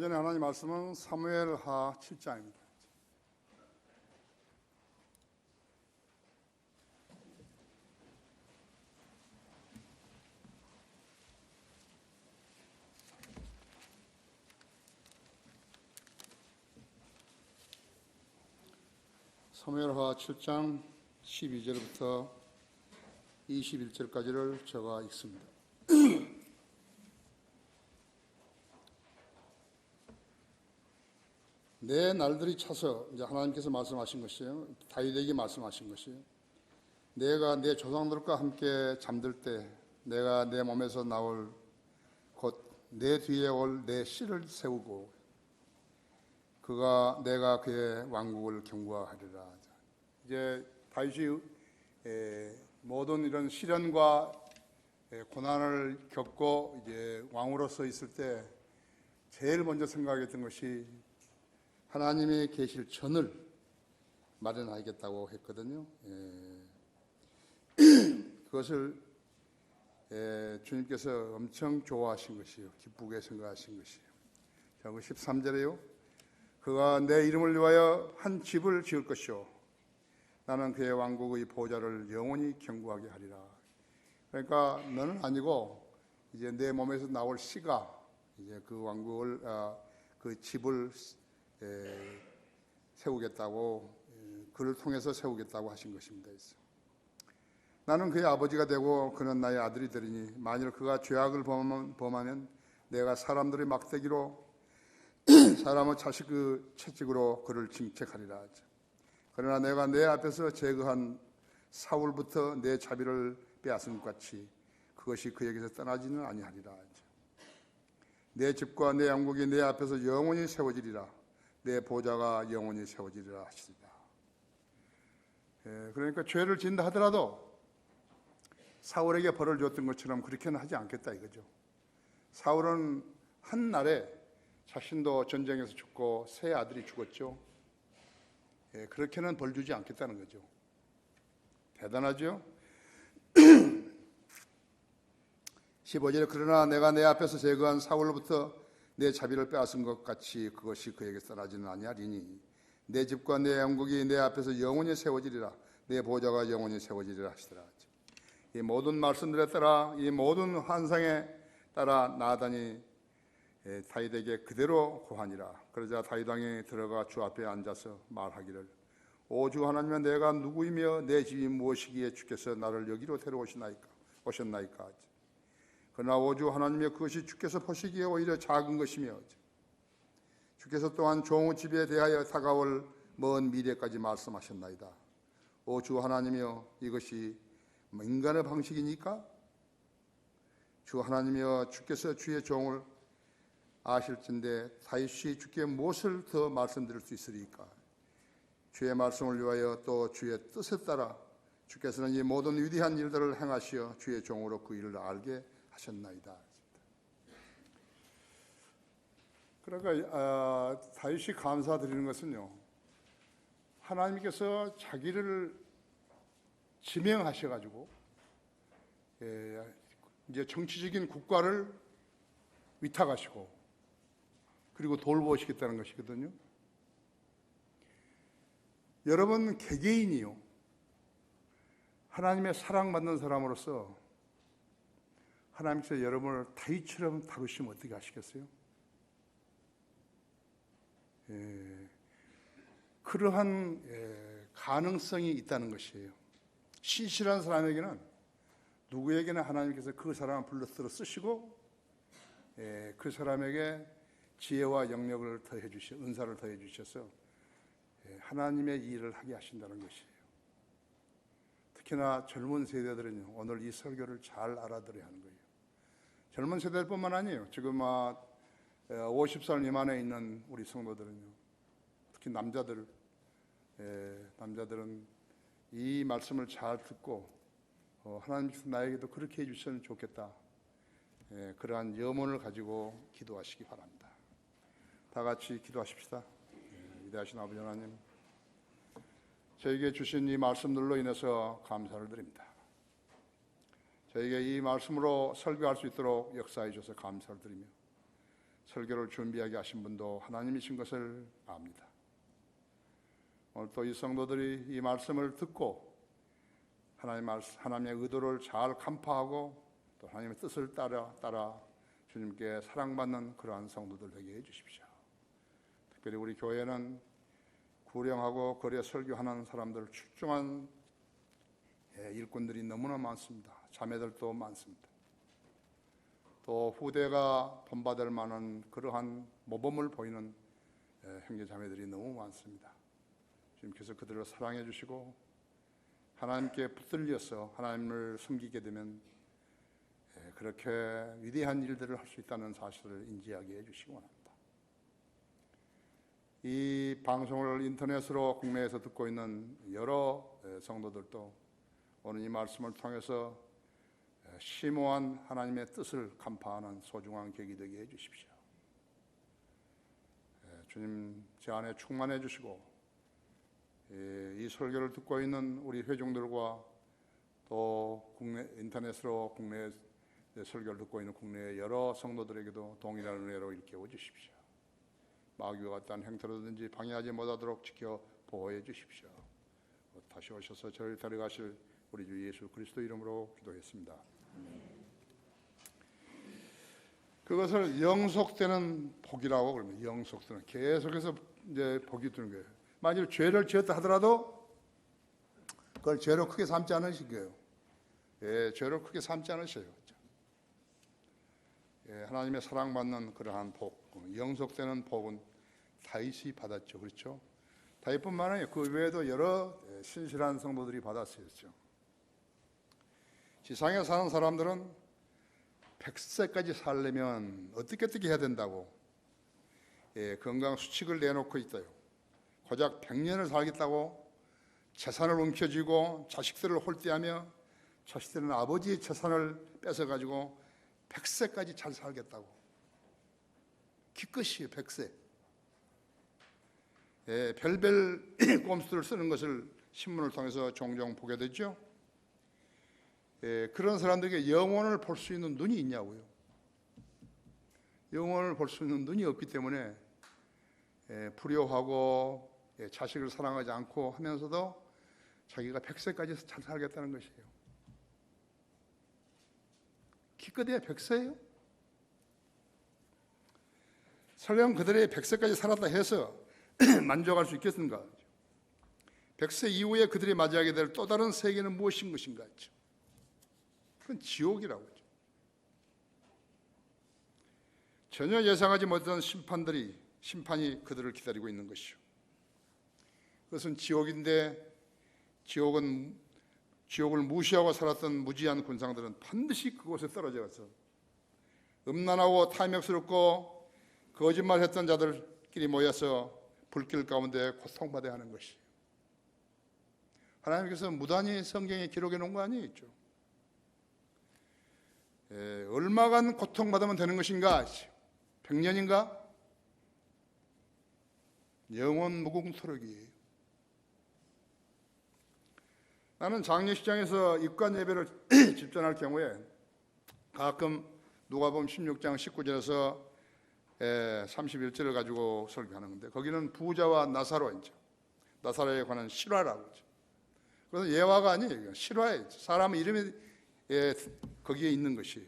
오전에 하나님 말씀은 사무엘하 7장입니다. 사무엘하 7장 12절부터 21절까지를 제가 읽습니다. 내 날들이 차서, 이제 하나님께서 말씀하신 것이에요. 다윗에게 말씀하신 것이에요. 내가 내 조상들과 함께 잠들 때 내가 내 몸에서 나올 곧 내 뒤에 올 내 씨를 세우고 내가 그의 왕국을 경고하리라. 이제 다윗이 모든 이런 시련과 고난을 겪고 이제 왕으로서 있을 때 제일 먼저 생각했던 것이 하나님이 계실 전을 마련하겠다고 했거든요. 그것을 주님께서 엄청 좋아하신 것이요, 기쁘게 생각하신 것이요. 자, 13절에요. 그가 내 이름을 위하여 한 집을 지을 것이요, 나는 그의 왕국의 보좌를 영원히 견고하게 하리라. 그러니까 너는 아니고 이제 내 몸에서 나올 씨가 이제 그 왕국을 그 집을 세우겠다고, 그를 통해서 세우겠다고 하신 것입니다. 나는 그의 아버지가 되고 그는 나의 아들이 되리니 만일 그가 죄악을 범하면 내가 사람들의 막대기로 사람의 자식 그 채찍으로 그를 징책하리라. 그러나 내가 내 앞에서 제거한 사울부터 내 자비를 빼앗은 것 같이 그것이 그에게서 떠나지는 아니하리라. 내 집과 내 왕국이 내 앞에서 영원히 세워지리라. 내 보좌가 영원히 세워지리라 하시리라. 그러니까 죄를 짓는다 하더라도 사울에게 벌을 줬던 것처럼 그렇게는 하지 않겠다 이거죠. 사울은 한 날에 자신도 전쟁에서 죽고 세 아들이 죽었죠. 그렇게는 벌 주지 않겠다는 거죠. 대단하죠? 15절에 그러나 내가 내 앞에서 제거한 사울로부터 내 자비를 빼앗은 것 같이 그것이 그에게 떠나지는 아니하리니 내 집과 내 왕국이 내 앞에서 영원히 세워지리라. 내 보좌가 영원히 세워지리라 하시더라. 이 모든 말씀들에 따라, 이 모든 환상에 따라 나단이 다윗에게 그대로 고하니라. 그러자 다윗 왕이 들어가 주 앞에 앉아서 말하기를, 오 주 하나님은 내가 누구이며 내 집이 무엇이기에 주께서 나를 여기로 데려오셨나이까. 그러나 오 주 하나님의 그것이 주께서 보시기에 오히려 작은 것이며 주께서 또한 종의 집에 대하여 다가올 먼 미래까지 말씀하셨나이다. 오 주 하나님이여, 이것이 인간의 방식이니까? 주 하나님이여, 주께서 주의 종을 아실진대 다윗이 주께 무엇을 더 말씀드릴 수 있으리까? 주의 말씀을 위하여 또 주의 뜻에 따라 주께서는 이 모든 위대한 일들을 행하시어 주의 종으로 그 일을 알게 하셨나이다. 그러니까 다윗이 감사드리는 것은요, 하나님께서 자기를 지명하셔가지고 이제 정치적인 국가를 위탁하시고 그리고 돌보시겠다는 것이거든요. 여러분 개개인이요, 하나님의 사랑받는 사람으로서 하나님께서 여러분을 다윗처럼 다루시면 어떻게 하시겠어요? 그러한 가능성이 있다는 것이에요. 신실한 사람에게는, 누구에게나 하나님께서 그 사람을 불러들어 쓰시고 그 사람에게 지혜와 영역을 더해 주셔, 은사를 더해 주셔서 하나님의 일을 하게 하신다는 것이에요. 특히나 젊은 세대들은요, 오늘 이 설교를 잘 알아들어야 하는 거예요. 젊은 세대뿐만 아니에요. 지금 50살 미만에 있는 우리 성도들은요, 특히 남자들은 이 말씀을 잘 듣고 하나님께서 나에게도 그렇게 해주시면 좋겠다, 그러한 염원을 가지고 기도하시기 바랍니다. 다 같이 기도하십시다. 위대하신 아버지 하나님, 저에게 주신 이 말씀들로 인해서 감사를 드립니다. 저에게 이 말씀으로 설교할 수 있도록 역사해 주셔서 감사를 드리며, 설교를 준비하게 하신 분도 하나님이신 것을 압니다. 오늘 또 이 성도들이 이 말씀을 듣고 하나님의 의도를 잘 간파하고 또 하나님의 뜻을 따라 주님께 사랑받는 그러한 성도들 되게 해주십시오. 특별히 우리 교회는 구령하고 거리에 설교하는 사람들 출중한 일꾼들이 너무나 많습니다. 자매들도 많습니다. 또 후대가 본받을 만한 그러한 모범을 보이는 형제 자매들이 너무 많습니다. 주님께서 그들을 사랑해 주시고 하나님께 붙들려서 하나님을 섬기게 되면 그렇게 위대한 일들을 할 수 있다는 사실을 인지하게 해주시기 원합니다. 이 방송을 인터넷으로 국내에서 듣고 있는 여러 성도들도 오늘 이 말씀을 통해서 심오한 하나님의 뜻을 간파하는 소중한 계기 되게 해주십시오. 주님 제 안에 충만해 주시고 이 설교를 듣고 있는 우리 회중들과 또 국내 인터넷으로 국내 설교를 듣고 있는 국내의 여러 성도들에게도 동일한 은혜로 일깨워 주십시오. 마귀와 같은 행태로든지 방해하지 못하도록 지켜 보호해 주십시오. 다시 오셔서 저를 데려가실 우리 주 예수 그리스도 이름으로 기도했습니다. 그것을 영속되는 복이라고 그럽니다. 영속되는, 계속해서 이제 복이 드는 거예요. 만일 죄를 지었다 하더라도 그걸 죄로 크게 삼지 않으실 거예요. 죄로 크게 삼지 않으셔요. 하나님의 사랑받는 그러한 복, 영속되는 복은 다윗이 받았죠. 그렇죠? 다윗뿐만 아니라 그 외에도 여러 신실한 성도들이 받았어요. 지상에 사는 사람들은 100세까지 살려면 어떻게 해야 된다고 건강 수칙을 내놓고 있어요. 고작 100년을 살겠다고 재산을 움켜쥐고 자식들을 홀대하며 자식들은 아버지의 재산을 뺏어가지고 100세까지 잘 살겠다고. 기껏이에요. 100세. 별별 꼼수들을 쓰는 것을 신문을 통해서 종종 보게 되죠. 그런 사람들에게 영혼을 볼 수 있는 눈이 있냐고요. 영혼을 볼 수 있는 눈이 없기 때문에 불효하고 자식을 사랑하지 않고 하면서도 자기가 100세까지 잘 살겠다는 것이에요. 기껏해야 100세예요? 설령 그들이 100세까지 살았다 해서 만족할 수 있겠는가? 100세 이후에 그들이 맞이하게 될 또 다른 세계는 무엇인 것인가? 그건 지옥이라고 하죠. 전혀 예상하지 못한 심판이 그들을 기다리고 있는 것이죠. 그것은 지옥인데 지옥을 무시하고 살았던 무지한 군상들은 반드시 그곳에 떨어져 가서 음란하고 탐욕스럽고 거짓말했던 자들끼리 모여서 불길 가운데 고통받아야 하는 것이에요. 하나님께서 무단히 성경에 기록해 놓은 거 아니겠죠. 얼마간 고통받으면 되는 것인가? 100년인가? 영원 무궁토록이에요. 나는 장례식장에서 입관 예배를 집전할 경우에 가끔 누가복음 16장 19절에서 31절을 가지고 설교하는 건데 거기는 부자와 나사로에 관한 실화라고 하죠. 그래서 예화가 아니에요. 실화예요. 사람 이름이 거기에 있는 것이에요.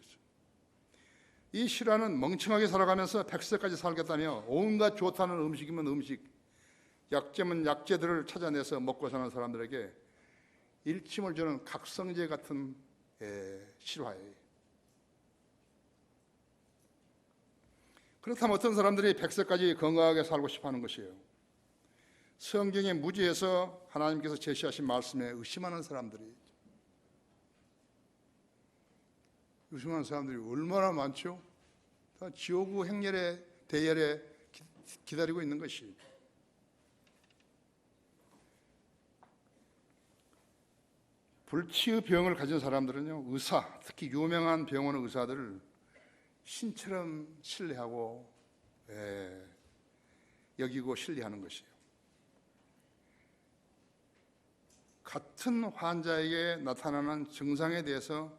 이 실화는 멍청하게 살아가면서 100세까지 살겠다며 온갖 좋다는 음식이면 음식, 약재면 약재들을 찾아내서 먹고 사는 사람들에게 일침을 주는 각성제 같은 실화예요. 그렇다면 어떤 사람들이 100세까지 건강하게 살고 싶어하는 것이에요. 성경의 무지에서 하나님께서 제시하신 말씀에 의심하는 사람들이 얼마나 많죠? 다 지옥의 행렬에 대열에 기다리고 있는 것이. 불치의 병을 가진 사람들은요, 의사, 특히 유명한 병원의 의사들을 신처럼 신뢰하고 여기고 신뢰하는 것이에요. 같은 환자에게 나타나는 증상에 대해서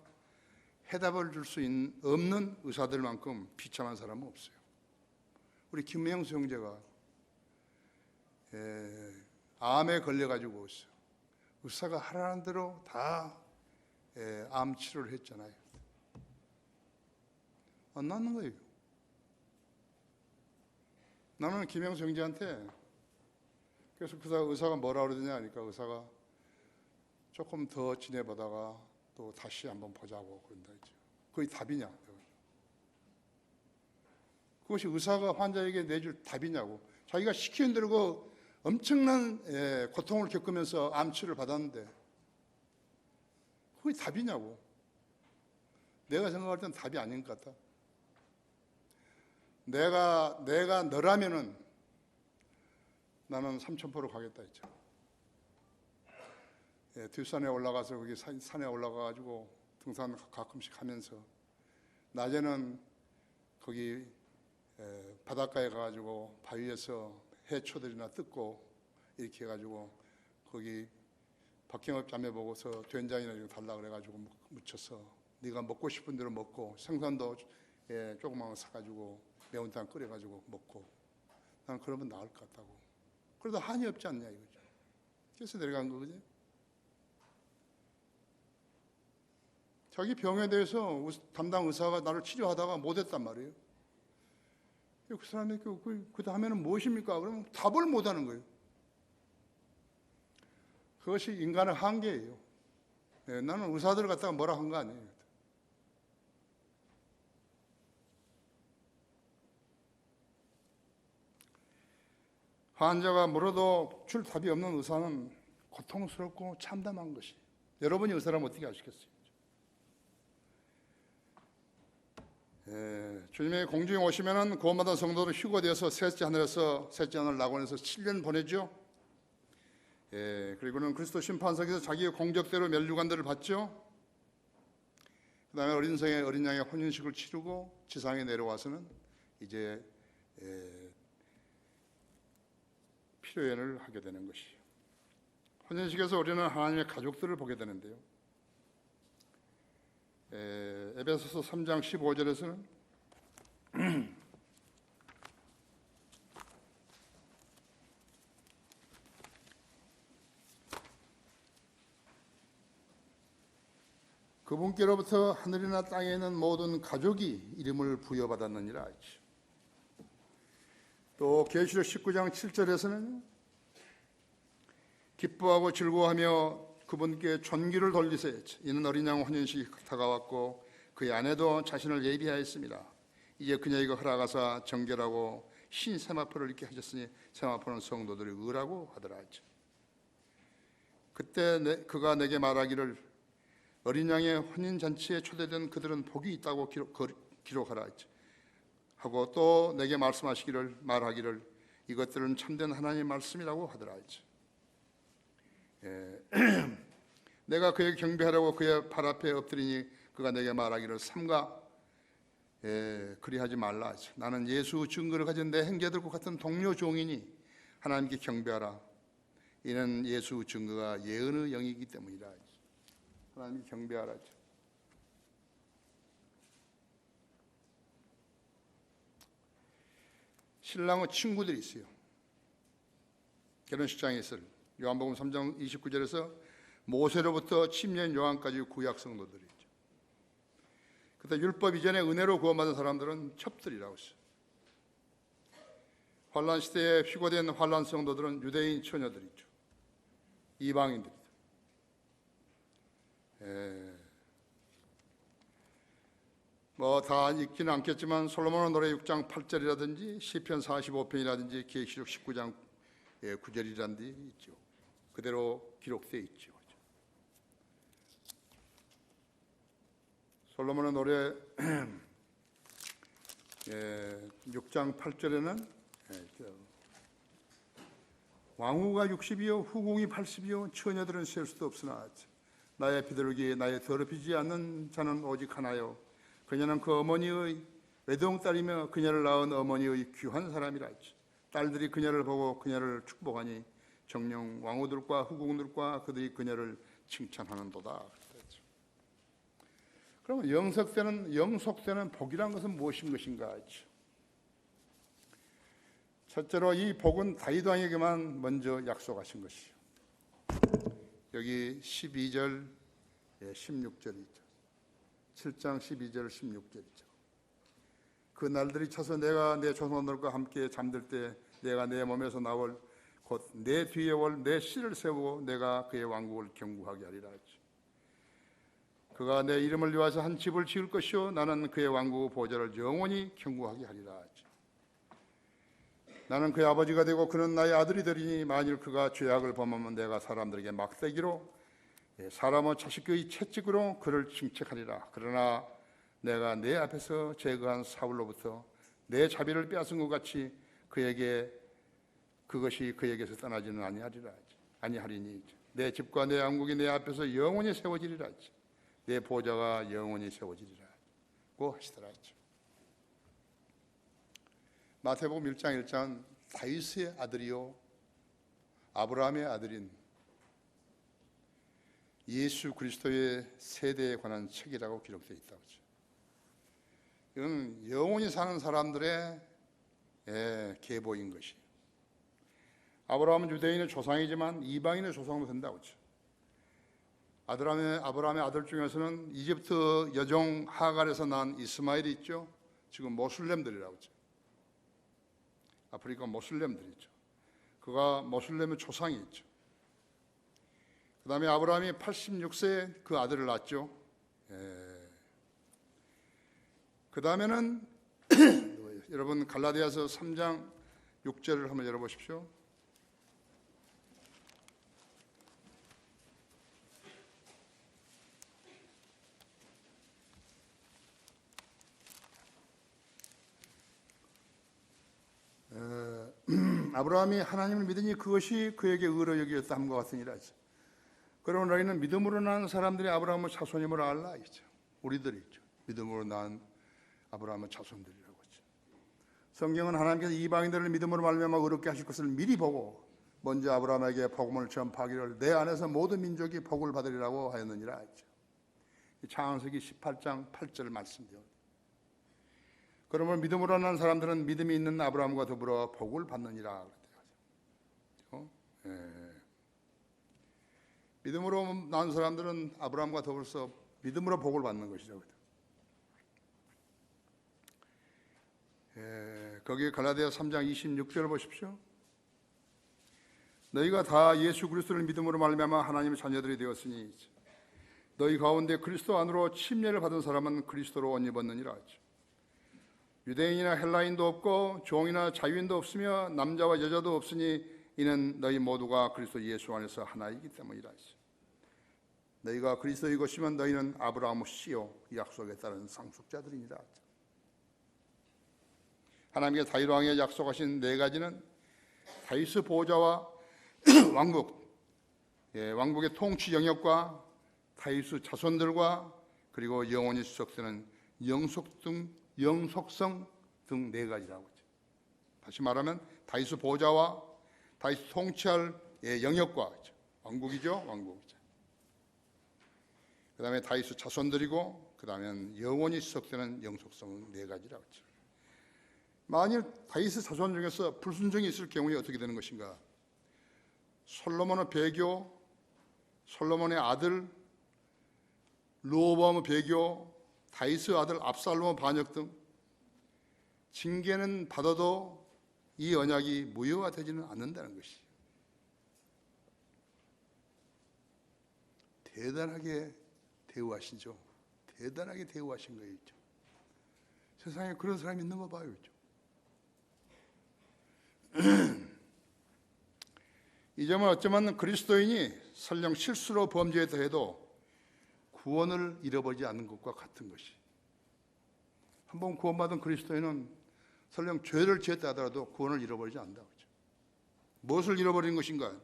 해답을 줄 수 없는 의사들만큼 비참한 사람은 없어요. 우리 김명수 형제가 암에 걸려가지고 의사가 하라는 대로 다 암 치료를 했잖아요. 안 낫는 거예요. 나는 김명수 형제한테 그래서 그 의사가 뭐라 그러더냐 하니까 의사가 조금 더 지내보다가 또 다시 한번 보자고 그런다 했죠. 그게 답이냐? 그것이 의사가 환자에게 내줄 답이냐고. 자기가 시키는 대로 그 엄청난 고통을 겪으면서 암치료를 받았는데 그게 답이냐고. 내가 생각할 땐 답이 아닌 것 같다. 내가 너라면은 나는 삼천포로 가겠다 했죠. 뒷산에 올라가서 거기 산에 올라가가지고 등산 가끔씩 하면서 낮에는 거기 바닷가에 가가지고 바위에서 해초들이나 뜯고 이렇게 해가지고 거기 박경업 자매 보고서 된장이나 이런 거 달라 그래가지고 묻혀서 네가 먹고 싶은 대로 먹고 생선도 조그만 거 사가지고 매운탕 끓여가지고 먹고 난 그러면 나을 것 같다고. 그래도 한이 없지 않냐 이거죠. 그래서 내려간 거거든요. 자기 병에 대해서 담당 의사가 나를 치료하다가 못했단 말이에요. 그 사람이 그 다음에는 무엇입니까? 그러면 답을 못하는 거예요. 그것이 인간의 한계예요. 나는 의사들을 갖다가 뭐라 한 거 아니에요. 환자가 물어도 줄 답이 없는 의사는 고통스럽고 참담한 것이. 여러분이 의사라면 어떻게 하시겠어요? 주님의 공중에 오시면은 구원받은 성도는 휴거되어서 셋째 하늘에서 셋째 하늘 낙원에서 7년 보내죠. 그리고는 그리스도 심판석에서 자기의 공적대로 면류관들을 받죠. 그 다음에 어린 성의 어린 양의 혼인식을 치르고 지상에 내려와서는 이제 피로연을 하게 되는 것이에요. 혼인식에서 우리는 하나님의 가족들을 보게 되는데요. 에베소서 3장 15절에서는 그분께로부터 하늘이나 땅에 있는 모든 가족이 이름을 부여받았느니라 했죠. 또 계시록 19장 7절에서는 기뻐하고 즐거워하며 그분께 존귀를 돌리세 했죠. 이는 어린 양 혼인식이 다가왔고 그의 아내도 자신을 예비하였습니다. 이제 그녀에게 허락하사 정결하고 신 세마포를 입게 하셨으니 세마포는 성도들이 의라고 하더라 했죠. 그때 그가 내게 말하기를 어린 양의 혼인잔치에 초대된 그들은 복이 있다고 기록하라 했죠. 하고 또 내게 말하기를 이것들은 참된 하나님의 말씀이라고 하더라 했죠. 내가 그에게 경배하라고 그의 발 앞에 엎드리니 그가 내게 말하기를 삼가 그리하지 말라 했죠. 나는 예수 증거를 가진 내 형제들과 같은 동료 종이니 하나님께 경배하라. 이는 예수 증거가 예언의 영이기 때문이라 했죠. 하나님께 경배하라 했죠. 신랑의 친구들이 있어요. 결혼식장에 있을 요한복음 3장 29절에서 모세로부터 침례인 요한까지 구약 성도들이 있죠. 그때 율법 이전에 은혜로 구원받은 사람들은 첩들이라고 했어요. 환란 시대에 휴거된 환란 성도들은 유대인 처녀들이죠. 이방인들이죠. 뭐 다 읽지는 않겠지만 솔로몬의 노래 6장 8절이라든지 시편 45편이라든지 계시록 19장 9절이라든지 있죠. 그대로 기록되어 있죠. 솔로몬의 노래 6장 8절에는 왕후가 60이요 후궁이 80이요 처녀들은 셀 수도 없으나 나의 비둘기 나의 더럽히지 않는 자는 오직 하나요 그녀는 그 어머니의 외동딸이며 그녀를 낳은 어머니의 귀한 사람이라 했죠. 딸들이 그녀를 보고 그녀를 축복하니 정녕 왕후들과 후궁들과 그들이 그녀를 칭찬하는도다. 그랬죠. 그러면 영속되는 복이란 것은 무엇인 것인가 했죠. 첫째로 이 복은 다윗 왕에게만 먼저 약속하신 것이요. 여기 12절, 16절이죠. 7장 12절, 16절이죠. 그 날들이 차서 내가 내 조상들과 함께 잠들 때 내가 내 몸에서 나올 곧 내 뒤에 올 내 씨를 세우고 내가 그의 왕국을 견고하게 하리라 하지. 그가 내 이름을 위하여 한 집을 지을 것이요 나는 그의 왕국 보좌를 영원히 견고하게 하리라 하지. 나는 그의 아버지가 되고 그는 나의 아들이 되리니 만일 그가 죄악을 범하면 내가 사람들에게 막대기로 사람의 자식의 채찍으로 그를 징책하리라. 그러나 내가 내 앞에서 제거한 사울로부터 내 자비를 빼앗은 것 같이 그것이 그에게서 떠나지는 아니하리니 내 집과 내 왕국이 내 앞에서 영원히 세워지리라 하지. 내 보좌가 영원히 세워지리라고 하시더라 하죠. 마태복음 1장 1장 다윗의 아들이요 아브라함의 아들인 예수 그리스도의 세대에 관한 책이라고 기록되어 있다고 하죠. 이건 영원히 사는 사람들의 계보인 것이에요. 아브라함은 유대인의 조상이지만 이방인의 조상도 된다고 하죠. 아브라함의 아들 중에서는 이집트 여종 하갈에서 난 이스마엘이 있죠. 지금 모슬렘들이라고 하죠. 아프리카 모슬렘들이죠. 그가 모슬렘의 조상이 있죠. 그 다음에 아브라함이 86세에 그 아들을 낳았죠. 그 다음에는 여러분 갈라디아서 3장 6절을 한번 열어보십시오. 아브라함이 하나님을 믿으니 그것이 그에게 의로 여기었다 함과 같으니라 하죠. 그러면 너희는 믿음으로 난 사람들이 아브라함의 자손임을 알라 이죠. 우리들이죠. 믿음으로 난 아브라함의 자손들이라고 하죠. 성경은 하나님께서 이방인들을 믿음으로 말미암아 의롭게 하실 것을 미리 보고 먼저 아브라함에게 복음을 전파하기를 내 안에서 모든 민족이 복을 받으리라고 하였느니라 하죠. 창세기 18장 8절 말씀이요. 그러면 믿음으로 난 사람들은 믿음이 있는 아브라함과 더불어 복을 받느니라. 믿음으로 난 사람들은 아브라함과 더불어서 믿음으로 복을 받는 것이죠. 거기 갈라디아 3장 26절을 보십시오. 너희가 다 예수 그리스도를 믿음으로 말미암아 하나님의 자녀들이 되었으니 너희 가운데 그리스도 안으로 침례를 받은 사람은 그리스도로 옷 입었느니라 하죠. 유대인이나 헬라인도 없고 종이나 자유인도 없으며 남자와 여자도 없으니 이는 너희 모두가 그리스도 예수 안에서 하나이기 때문이라 하죠. 너희가 그리스도의 것이면 너희는 아브라함의 씨요 약속에 따른 상속자들이니라 하죠. 하나님께 다윗 왕에 약속하신 네 가지는 다윗의 보좌와 왕국의 통치 영역과 다윗의 자손들과 그리고 영원히 수석되는 영속성 등 네 가지라고 하죠. 다시 말하면 다윗의 보좌와 다윗 통치할 영역과 왕국이죠. 그 다음에 다윗의 자손들이고 그 다음에 영원히 수석되는 영속성 네 가지라고 하죠. 만일 다윗의 자손 중에서 불순종이 있을 경우에 어떻게 되는 것인가? 솔로몬의 배교, 솔로몬의 아들 르호보암의 배교, 다윗의 아들 압살롬의 반역 등 징계는 받아도 이 언약이 무효화되지는 않는다는 것이 대단하게 대우하시죠. 대단하게 대우하신 거예요. 세상에 그런 사람이 있는 거 봐요. 이 점은 어쩌면 그리스도인이 설령 실수로 범죄했다 해도 구원을 잃어버리지 않는 것과 같은 것이, 한번 구원받은 그리스도인은 설령 죄를 지었다 하더라도 구원을 잃어버리지 않는다고 하죠. 무엇을 잃어버리는 것인가?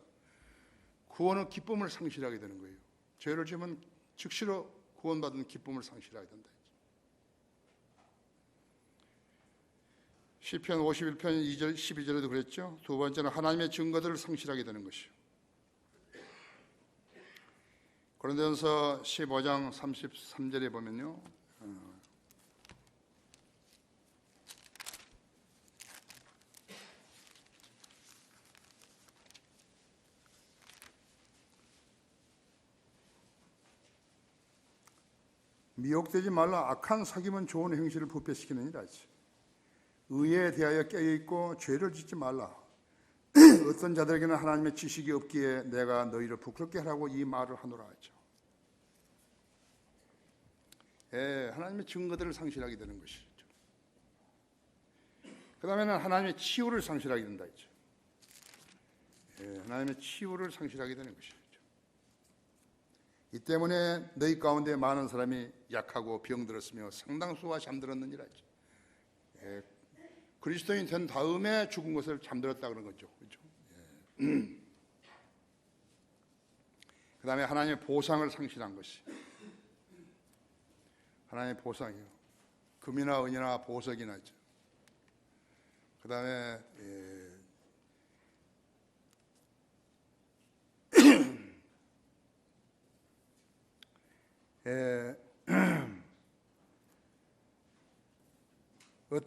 구원의 기쁨을 상실하게 되는 거예요. 죄를 지으면 즉시로 구원받은 기쁨을 상실하게 된다. 시편 51편 2절 12절에도 그랬죠. 두 번째는 하나님의 증거들을 상실하게 되는 것이요. 고린도전서 15장 33절에 보면요. 미혹되지 말라. 악한 사귐은 좋은 행실을 부패시키느니라. 의에 대하여 깨어있고 죄를 짓지 말라. 어떤 자들에게는 하나님의 지식이 없기에 내가 너희를 부끄럽게 하라고 이 말을 하노라 하죠. 하나님의 증거들을 상실하게 되는 것이죠. 그 다음에는 하나님의 치유를 상실하게 된다 했죠. 하나님의 치유를 상실하게 되는 것이죠. 이 때문에 너희 가운데 많은 사람이 약하고 병들었으며 상당수가 잠들었느니라 했죠. 그리스도인 된 다음에 죽은 것을 잠들었다 그런 거죠. 그렇죠? 그 다음에 하나님의 보상을 상실한 것이, 하나님의 보상이요. 금이나 은이나 보석이나 있죠. 그 다음에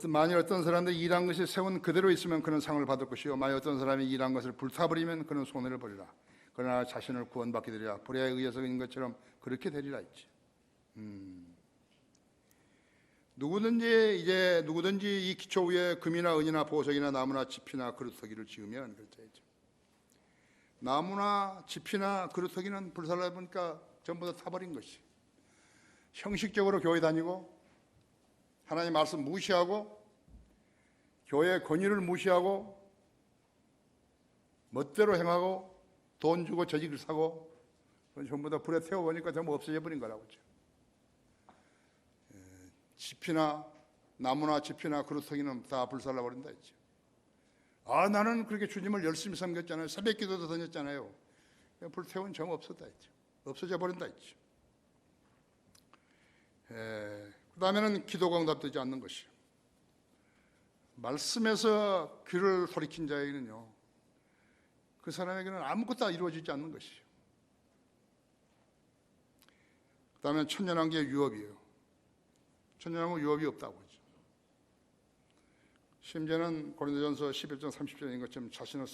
만일 어떤 사람들이 일한 것이 세운 그대로 있으면 그는 상을 받을 것이요, 만일 어떤 사람이 일한 것을 불타버리면 그는 손해를 보리라. 그러나 자신을 구원받게 되리라. 불의에 의해서 인 것처럼 그렇게 되리라 했지. 누구든지 이 기초 위에 금이나 은이나 보석이나 나무나 짚이나 그루터기를 지으면, 그렇죠. 나무나 짚이나 그루터기는 불살라 보니까 전부 다 타버린 것이. 형식적으로 교회 다니고 하나님 말씀 무시하고 교회의 권위를 무시하고 멋대로 행하고 돈 주고 저직을 사고 전부 다 불에 태워보니까 전부 없어져 버린 거라고 그러죠. 짚이나 나무나 짚이나 그루터기는 다 불살라 버린다 했죠. 나는 그렇게 주님을 열심히 섬겼잖아요. 새벽 기도도 다녔잖아요. 불태운 정 없었다 했죠. 없어져 버린다 했죠. 그 다음에는 기도가 응답되지 않는 것이요. 말씀에서 귀를 돌이킨 자에게는요, 그 사람에게는 아무것도 이루어지지 않는 것이요. 그 다음에 천년왕국의 유업이에요. 천년왕국 유업이 없다고 하죠. 심지어는 고린도전서 11장 30절인 것처럼 자신의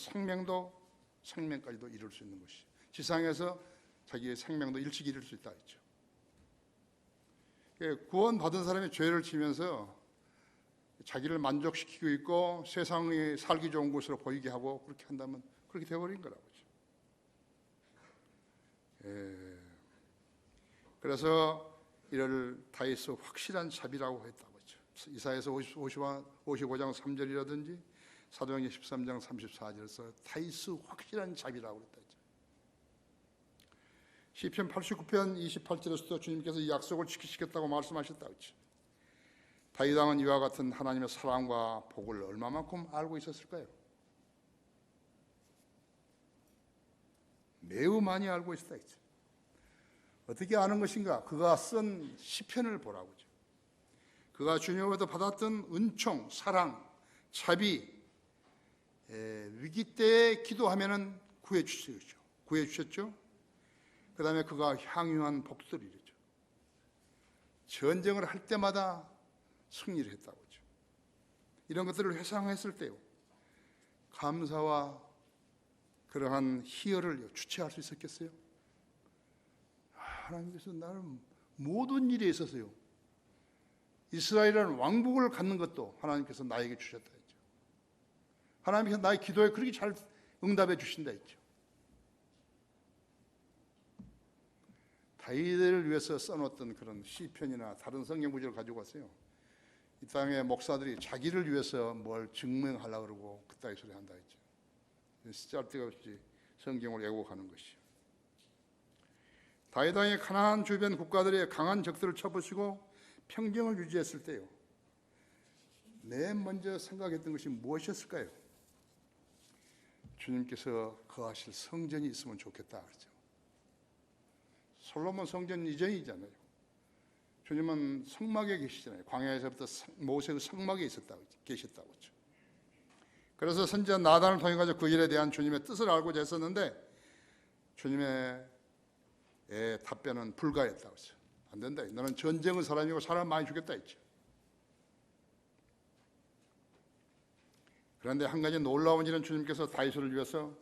생명까지도 이룰 수 있는 것이, 지상에서 자기의 생명도 일찍 이룰 수 있다 했죠. 구원받은 사람이 죄를 지면서 자기를 만족시키고 있고 세상이 살기 좋은 곳으로 보이게 하고 그렇게 한다면 그렇게 되어버린 거라고. 그래서 이를 다윗의 확실한 자비라고 했다고 했죠. 이사야서 55장 3절이라든지 사도행전 13장 34절에서 다윗의 확실한 자비라고 했다. 시편 89편 28절에서도 주님께서 이 약속을 지키시겠다고 말씀하셨다 그렇죠. 다윗 왕은 이와 같은 하나님의 사랑과 복을 얼마만큼 알고 있었을까요? 매우 많이 알고 있었다 그렇죠. 어떻게 아는 것인가? 그가 쓴 시편을 보라고 그렇죠. 그가 주님으로부터 받았던 은총, 사랑, 자비, 위기 때에 기도하면은 구해 주셨죠. 그 다음에 그가 향유한 복들이죠. 전쟁을 할 때마다 승리를 했다고 하죠. 이런 것들을 회상했을 때요, 감사와 그러한 희열을 주체할 수 있었겠어요? 하나님께서 나는 모든 일에 있어서요, 이스라엘이라는 왕국을 갖는 것도 하나님께서 나에게 주셨다 했죠. 하나님께서 나의 기도에 그렇게 잘 응답해 주신다 했죠. 다윗을 위해서 써놓았던 그런 시편이나 다른 성경 구절을 가지고 왔어요. 이 땅의 목사들이 자기를 위해서 뭘 증명하려고 그러고 그따위 소리 한다 했죠. 쓸데없이 성경을 왜곡하는 것이요. 다윗 왕이 가나안 주변 국가들의 강한 적들을 쳐부시고 평정을 유지했을 때요, 맨 먼저 생각했던 것이 무엇이었을까요? 주님께서 거하실 성전이 있으면 좋겠다 그러죠. 솔로몬 성전 이전이잖아요. 주님은 성막에 계시잖아요. 광야에서부터 모세의 성막에 계셨다고 했죠. 그래서 선지자 나단을 통해 가지고 그 일에 대한 주님의 뜻을 알고자 했었는데 주님의 답변은 불가했다고 했어요. 안 된다. 너는 전쟁의 사람이고 사람 많이 죽였다 했죠. 그런데 한 가지 놀라운 일은 주님께서 다윗을 위해서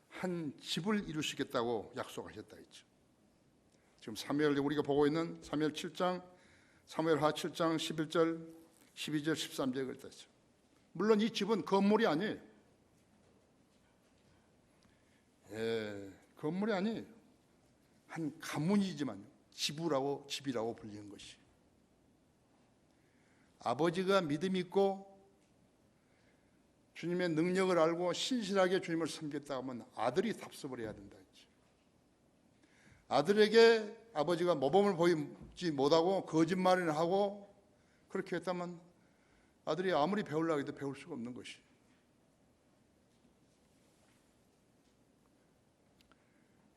한 집을 이루시겠다고 약속하셨다 했죠. 지금 사무엘 우리가 보고 있는 사무엘 7장, 사무엘하 7장 11절, 12절, 13절에 그랬죠. 물론 이 집은 건물이 아니에요. 건물이 아니에요. 한 가문이지만 집이라고 불리는 것이. 아버지가 믿음 있고 주님의 능력을 알고 신실하게 주님을 섬겼다 하면 아들이 답습을 해야 된다 했죠. 아들에게 아버지가 모범을 보이지 못하고 거짓말을 하고 그렇게 했다면 아들이 아무리 배우려고 해도 배울 수가 없는 것이.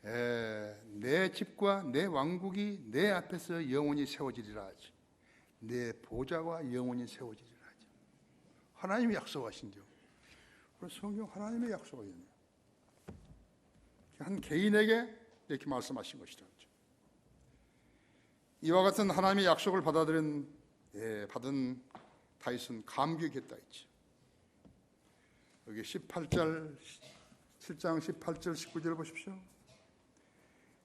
내 집과 내 왕국이 내 앞에서 영원히 세워지리라 하지. 내 보좌가 영원히 세워지리라 하지. 하나님이 약속하신죠. 그래서 성경 하나님의 약속이에요. 한 개인에게 이렇게 말씀하신 것이죠. 이와 같은 하나님의 약속을 받은 다윗은 감격했다 했지. 여기 7장 18절 19절 보십시오.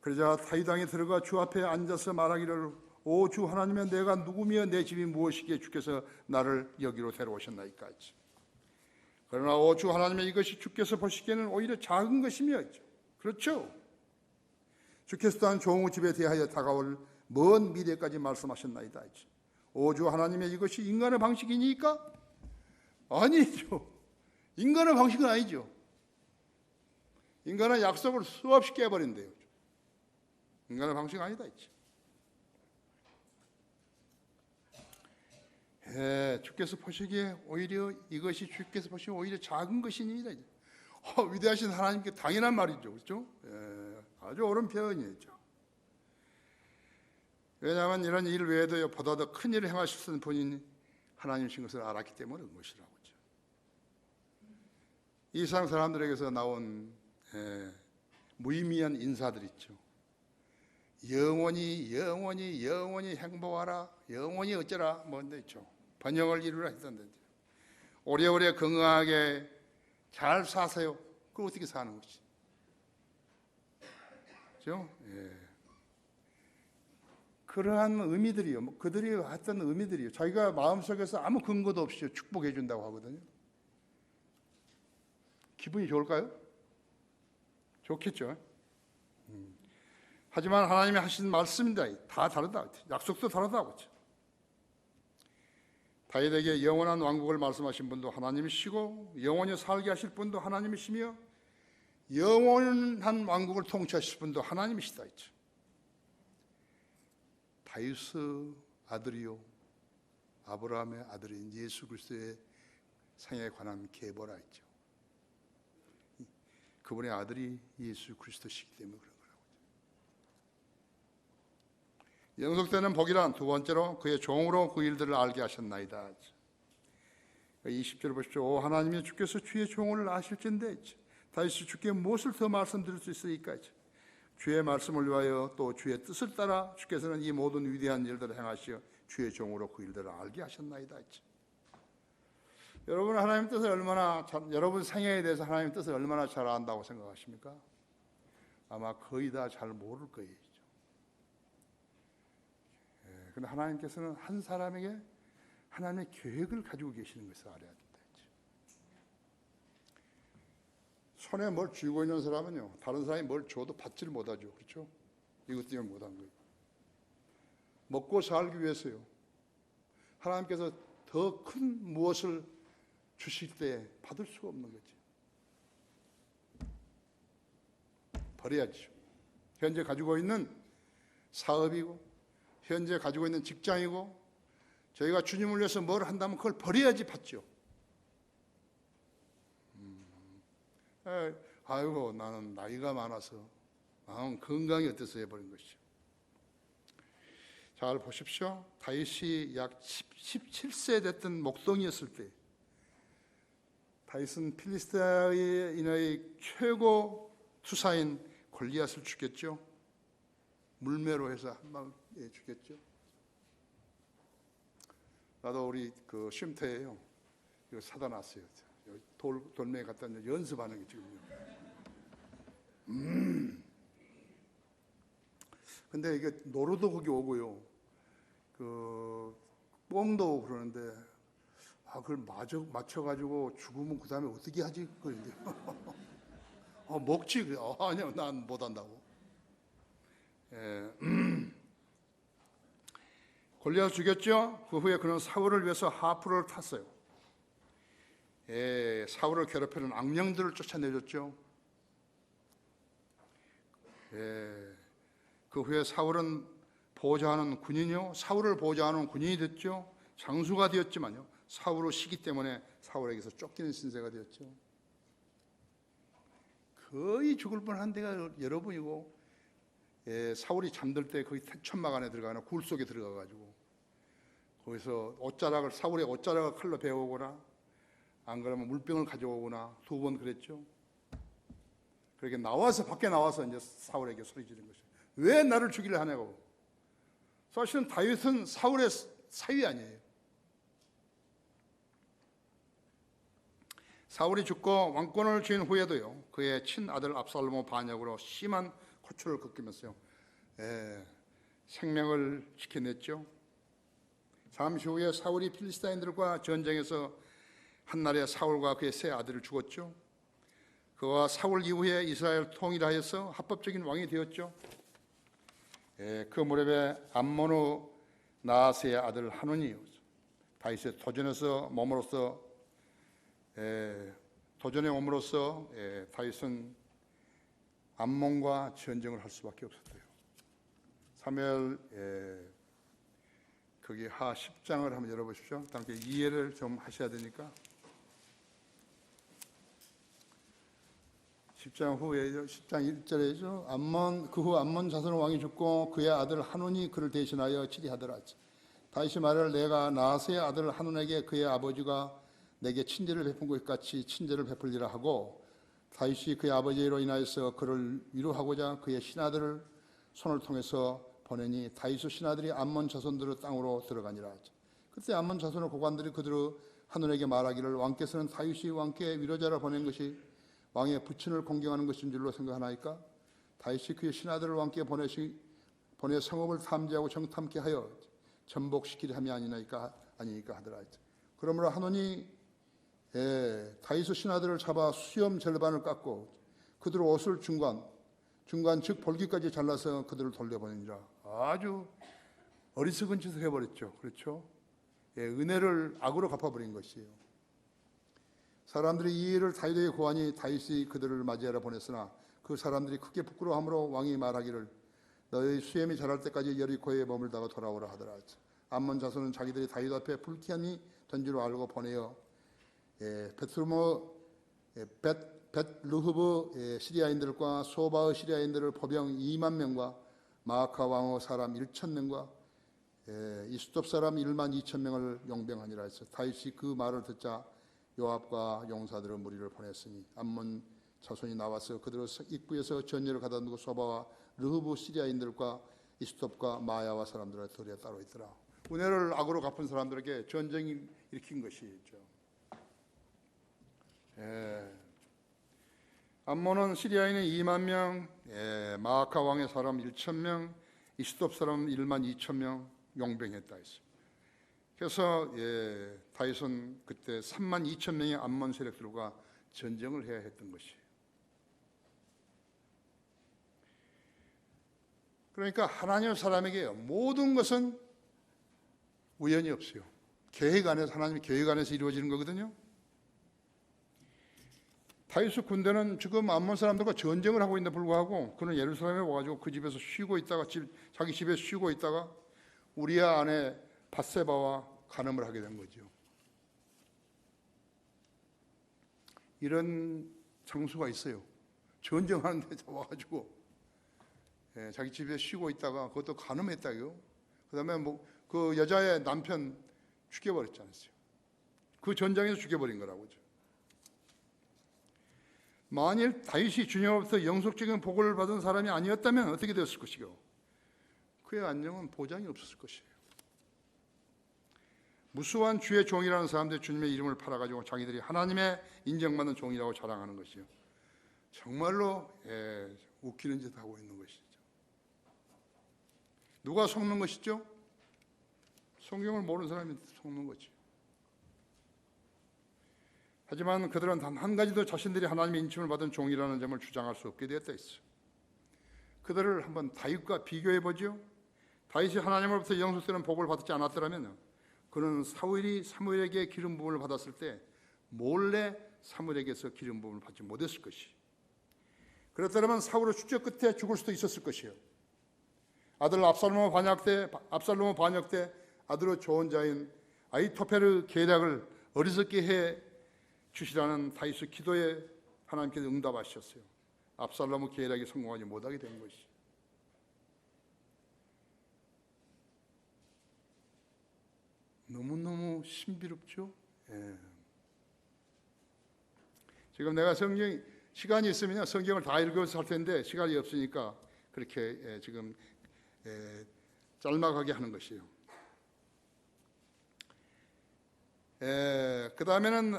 그러자 다윗 왕이 들어가 주 앞에 앉아서 말하기를 오 주 하나님의 내가 누구며 내 집이 무엇이기에 주께서 나를 여기로 데려오셨나이까 했지. 그러나 오 주 하나님의 이것이 주께서 보시기에는 오히려 작은 것이며 그렇죠. 주께서 또한 종의 집에 대하여 다가올 먼 미래까지 말씀하셨나이다 했지. 오 주 하나님의 이것이 인간의 방식이니까? 아니죠. 인간의 방식은 아니죠. 인간은 약속을 수없이 깨버린대요. 인간의 방식은 아니다 했지. 주께서 보시기에 오히려 이것이 주께서 보시기에 오히려 작은 것이니이다. 위대하신 하나님께 당연한 말이죠. 그렇죠? 아주 옳은 표현이죠. 왜냐하면 이런 일 외에도 보다 더 큰 일을 행하실 수 있는 분인 하나님이신 것을 알았기 때문에 그런 것이라고. 이 세상 사람들에게서 나온 무의미한 인사들 있죠. 영원히 행복하라, 영원히 어쩌라 뭔데 있죠. 번영을 이루라 했던데 오래오래 건강하게 잘 사세요. 그걸 어떻게 사는 것이? 그렇죠? 그러한 의미들이요. 그들이 했던 의미들이요. 자기가 마음속에서 아무 근거도 없이 축복해 준다고 하거든요. 기분이 좋을까요? 좋겠죠. 하지만 하나님이 하신 말씀입니다. 다 다르다. 약속도 다르다고 했죠. 다윗에게 영원한 왕국을 말씀하신 분도 하나님이시고 영원히 살게 하실 분도 하나님이시며 영원한 왕국을 통치하실 분도 하나님이시다 했죠. 다윗의 아들이요 아브라함의 아들인 예수 그리스도의 생애에 관한 계보라 했죠. 그분의 아들이 예수 그리스도시기 때문에 그런 거라고. 영속되는 복이란 두 번째로 그의 종으로 그 일들을 알게 하셨나이다. 20절 보십시오. 오 하나님의 주께서 주의 종을 아실진데 다윗이 주께 무엇을 더 말씀드릴 수 있으리까? 주의 말씀을 위하여 또 주의 뜻을 따라 주께서는 이 모든 위대한 일들을 행하시어 주의 종으로 그 일들을 알게 하셨나이다. 여러분 하나님 뜻을 여러분 생애에 대해서 하나님 뜻을 얼마나 잘 안다고 생각하십니까? 아마 거의 다 잘 모를 거예요. 그런데 하나님께서는 한 사람에게 하나님의 계획을 가지고 계시는 것을 알아야 된다. 손에 뭘 쥐고 있는 사람은요, 다른 사람이 뭘 줘도 받지를 못하죠. 그렇죠? 이것 때문에 못한 거예요. 먹고 살기 위해서요. 하나님께서 더 큰 무엇을 주실 때 받을 수가 없는 거지. 버려야죠. 현재 가지고 있는 사업이고 현재 가지고 있는 직장이고 저희가 주님을 위해서 뭘 한다면 그걸 버려야지 받죠. 아이고 나는 나이가 많아서 마음 건강이 어때서 해버린 것이죠. 잘 보십시오. 다윗이 약 17세 됐던 목동이었을 때 다윗은 필리스타인의 최고 투사인 골리앗을 죽였죠. 물매로 해서 한 방에 죽였죠. 나도 우리 그 쉼터에요. 이거 사다 놨어요. 돌멩이 갖다 연습하는 게 지금요. 근데 이게 노루도 거기 오고요. 그 꿩도 오고 그러는데 그걸 맞춰가지고 죽으면 그 다음에 어떻게 하지? 그런데 먹지. 아니요, 난 못한다고. 예. 골리앗 죽였죠. 그 후에 그는 사울을 위해서 하프를 탔어요. 예, 사울을 괴롭히는 악령들을 쫓아내줬죠. 예, 그 후에 사울은 보호자하는 군인이요, 사울을 보호자하는 군인이 됐죠. 장수가 되었지만요, 사울의 시기 때문에 사울에게서 쫓기는 신세가 되었죠. 거의 죽을 뻔한 데가 여러 번이고, 예, 사울이 잠들 때 거기 천막 안에 들어가거나 굴 속에 들어가가지고 거기서 사울의 옷자락을 칼로 베어오거나 안 그러면 물병을 가져오거나 2번 그랬죠. 그렇게 밖에 나와서 이제 사울에게 소리 지른 것이죠. 왜 나를 죽이려 하냐고. 사실은 다윗은 사울의 사위 아니에요. 사울이 죽고 왕권을 쥔 후에도요, 그의 친아들 압살롬의 반역으로 심한 고초를 겪으면서요, 생명을 지켜냈죠. 잠시 후에 사울이 필리스타인들과 전쟁에서 한날에 사울과 그의 세 아들을 죽었죠. 그와 사울 이후에 이스라엘 통일하여서 합법적인 왕이 되었죠. 그 무렵에 암몬의 나하스의 아들 하논이 다윗의 도전에 몸으로써 다윗은 암몬과 전쟁을 할 수밖에 없었대요. 사무엘 거기 하 10장을 한번 열어보십시오. 함께 이해를 좀 하셔야 되니까. 10장 후에죠. 10장 1절에죠. 그 후 암몬 자손의 왕이 죽고 그의 아들 하논이 그를 대신하여 치리하더라. 다윗이 말을 내가 나하스의 아들 하논에게 그의 아버지가 내게 친제를 베푼 것 같이 친제를 베풀리라 하고, 다윗이 그의 아버지로 인하여서 그를 위로하고자 그의 신하들을 손을 통해서 보내니 다윗의 신하들이 암몬 자손들의 땅으로 들어가니라. 그때 암몬 자손의 고관들이 그들의 하논에게 말하기를 왕께서는 다윗이 왕께 위로자를 보낸 것이 왕의 부친을 공경하는 것인 줄로 생각하나이까? 다윗이 그의 신하들을 왕께 보내 성읍을 탐지하고 정탐케 하여 전복시키려 함이 아니니까 하더라. 그러므로 하논이 다윗의 신하들을 잡아 수염 절반을 깎고 그들의 옷을 중간 즉 볼기까지 잘라서 그들을 돌려보내니라. 아주 어리석은 짓을 해버렸죠. 그렇죠? 은혜를 악으로 갚아버린 것이에요. 사람들이 이 일을 다윗에게 고하니 다윗이 그들을 맞이하러 보냈으나 그 사람들이 크게 부끄러워함으로 왕이 말하기를 너희 수염이 자랄 때까지 여리고에 머물다가 돌아오라 하더라. 암몬 자손은 자기들이 다윗 앞에 불쾌함이 된 줄 알고 보내어 벳르흐브 시리아인들과 소바의 시리아인들을 포병 2만 명과 마아카 왕의 사람 1천 명과 이스톱 사람 1만 2천 명을 용병하니라 해서 다윗이 그 말을 듣자 요압과 용사들의 무리를 보냈으니 암몬 자손이 나와서 그들의 입구에서 전열을 가다두고 소바와 르흐브 시리아인들과 이스톱과 마야와 사람들의 들에 따로 있더라. 은혜를 악으로 갚은 사람들에게 전쟁이 일으킨 것이죠. 암몬은 시리아인은 2만 명, 마아카 왕의 사람 1천 명, 이스톱 사람 1만 2천 명 용병했다 했습니다. 그래서 다윗은 그때 3만 2천 명의 암몬 세력들과 전쟁을 해야 했던 것이에요. 그러니까 하나님의 사람에게 모든 것은 우연이 없어요. 하나님의 계획 안에서 이루어지는 거거든요. 다윗의 군대는 지금 암몬 사람들과 전쟁을 하고 있는데 불구하고 그는 예루살렘에 와가지고 그 집에서 쉬고 있다가 자기 집에 쉬고 있다가 우리아 아내 밧세바와 간음을 하게 된 거죠. 이런 장수가 있어요. 전쟁하는데 와가지고 자기 집에 쉬고 있다가 그것도 간음했다고요. 그다음에 그 여자의 남편 죽여버렸지 않았어요. 그 전장에서 죽여버린 거라고죠. 만일 다윗이 주님으로부터 영속적인 복을 받은 사람이 아니었다면 어떻게 되었을 것이고 그의 안녕은 보장이 없었을 것이에요. 무수한 주의 종이라는 사람들이 주님의 이름을 팔아가지고 자기들이 하나님의 인정받는 종이라고 자랑하는 것이요. 정말로 웃기는 짓 하고 있는 것이죠. 누가 속는 것이죠? 성경을 모르는 사람이 속는 거지. 하지만 그들은 단 한 가지도 자신들이 하나님의 인침을 받은 종이라는 점을 주장할 수 없게 되었다 했어. 그들을 한번 다윗과 비교해 보죠. 다윗이 하나님으로부터 영속되는 복을 받지 않았더라면 그는 사무엘에게 기름 부음을 받았을 때 몰래 사무엘에게서 기름 부음을 받지 못했을 것이. 그렇다면 사울의 추적 끝에 죽을 수도 있었을 것이요. 아들 압살롬의 반역 때 아들의 조언자인 아히토펠의 계략을 어리석게 해 주시라는 다윗의 기도에 하나님께서 응답하셨어요. 압살롬의 계략이 성공하지 못하게 된 것이. 너무너무 신비롭죠. 예. 지금 내가 시간이 있으면 성경을 다 읽어서 할 텐데 시간이 없으니까 그렇게 지금 짤막하게 하는 것이에요. 그 다음에는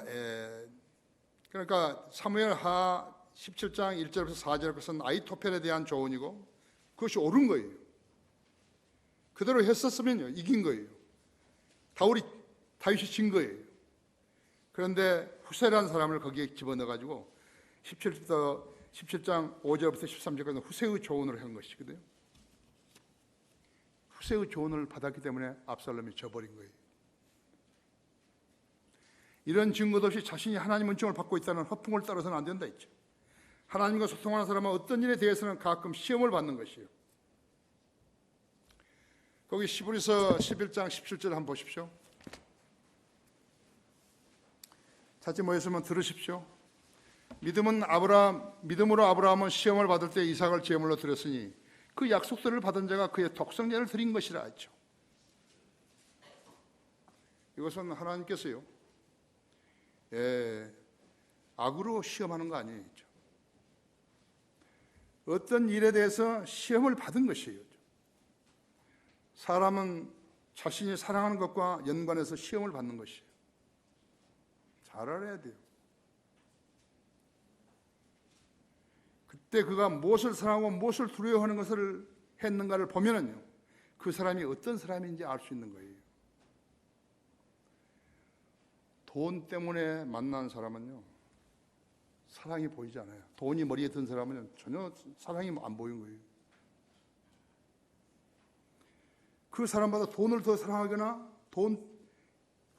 그러니까 사무엘하 17장 1절부터 4절 것은 아히토펠에 대한 조언이고 그것이 옳은 거예요. 그대로 했었으면요 이긴 거예요. 다윗이 진 거예요. 그런데 후세라는 사람을 거기에 집어넣어가지고 17장 5절부터 13절까지 후세의 조언을 한 것이거든요. 후세의 조언을 받았기 때문에 압살롬이 져버린 거예요. 이런 증거도 없이 자신이 하나님 은총을 받고 있다는 허풍을 따라서는 안 된다 했죠. 하나님과 소통하는 사람은 어떤 일에 대해서는 가끔 시험을 받는 것이에요. 거기 히브리서 11장 17절 한번 보십시오. 찾지 못했으면 들으십시오. 믿음으로 아브라함은 시험을 받을 때 이삭을 제물로 드렸으니 그 약속들을 받은 자가 그의 독생자를 드린 것이라 했죠. 이것은 하나님께서요 악으로 시험하는 거 아니에요. 어떤 일에 대해서 시험을 받은 것이에요. 사람은 자신이 사랑하는 것과 연관해서 시험을 받는 것이에요. 잘 알아야 돼요. 그때 그가 무엇을 사랑하고 무엇을 두려워하는 것을 했는가를 보면은요, 그 사람이 어떤 사람인지 알 수 있는 거예요. 돈 때문에 만난 사람은요, 사랑이 보이지 않아요. 돈이 머리에 든 사람은 전혀 사랑이 안 보이는 거예요. 그 사람보다 돈을 더 사랑하거나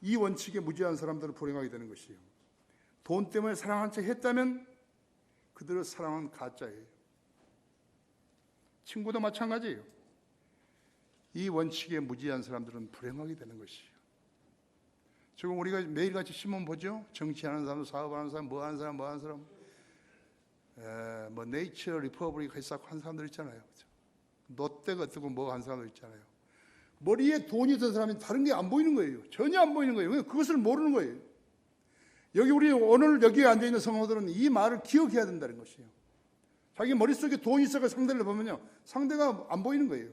이 원칙에 무지한 사람들을 불행하게 되는 것이에요. 돈 때문에 사랑한 척 했다면 그들의 사랑은 가짜예요. 친구도 마찬가지예요. 이 원칙에 무지한 사람들은 불행하게 되는 것이에요. 지금 우리가 매일같이 신문 보죠? 정치하는 사람, 사업하는 사람, 뭐 하는 사람, 뭐 네이처 리퍼블릭 회사하고 한 사람들 있잖아요. 롯데가 어떻고 뭐 한 사람들 있잖아요. 머리에 돈이 든 사람이 다른 게 안 보이는 거예요. 전혀 안 보이는 거예요. 그것을 모르는 거예요. 우리 오늘 여기에 앉아있는 성도들은 이 말을 기억해야 된다는 것이에요. 자기 머릿속에 돈이 있어서 상대를 보면요, 상대가 안 보이는 거예요.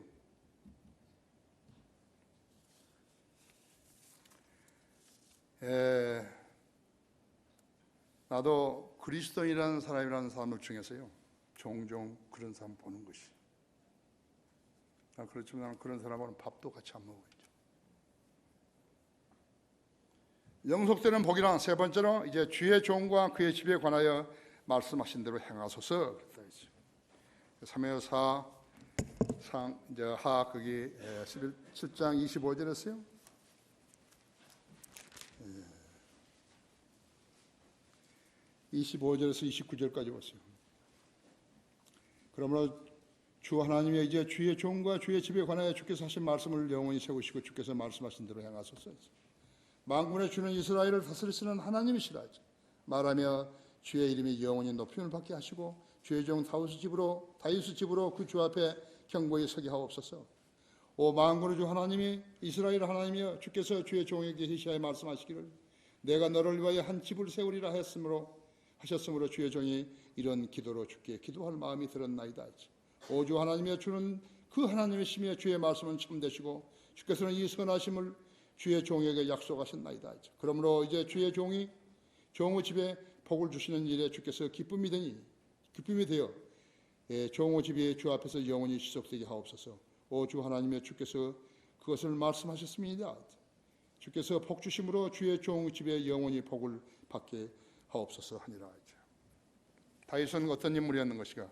나도 그리스도인이라는 사람이라는 사람들 중에서요, 종종 그런 사람 보는 것이. 그렇지만 그런 사람하고는 밥도 같이 안 먹어요. 영속되는 복이란 세 번째로 이제 주의 종과 그의 집에 관하여 말씀하신 대로 행하소서 그랬다 했어요. 사무엘하 거기 17장 25절에서요. 25절에서 29절까지 왔어요. 그러므로 주 하나님의 이제 주의 종과 주의 집에 관하여 주께서 하신 말씀을 영원히 세우시고 주께서 말씀하신 대로 행하소서. 만군의 주는 이스라엘을 다스리시는 하나님이시라 말하며 주의 이름이 영원히 높임을 받게 하시고 주의 종 다윗의 집으로 그 주 앞에 경고히 서게 하옵소서. 오 만군의 주 하나님이 이스라엘 하나님이여 주께서 주의 종에게 계시하여 말씀하시기를 내가 너를 위하여 한 집을 세우리라 하셨으므로 주의 종이 이런 기도로 주께 기도할 마음이 들었나이다. 오 주 하나님이여 주는 그 하나님이시며 주의 말씀은 참되시고 주께서는 이 선하심을 주의 종에게 약속하셨나이다. 그러므로 이제 주의 종의 집에 복을 주시는 일에 주께서 기쁨이 되어 종의 집이 주 앞에서 영원히 지속되게 하옵소서. 오 주 하나님의 주께서 그것을 말씀하셨습니다. 주께서 복 주심으로 주의 종 집에 영원히 복을 받게 하옵소서 하니라. 다윗은 어떤 인물이었는 것이가?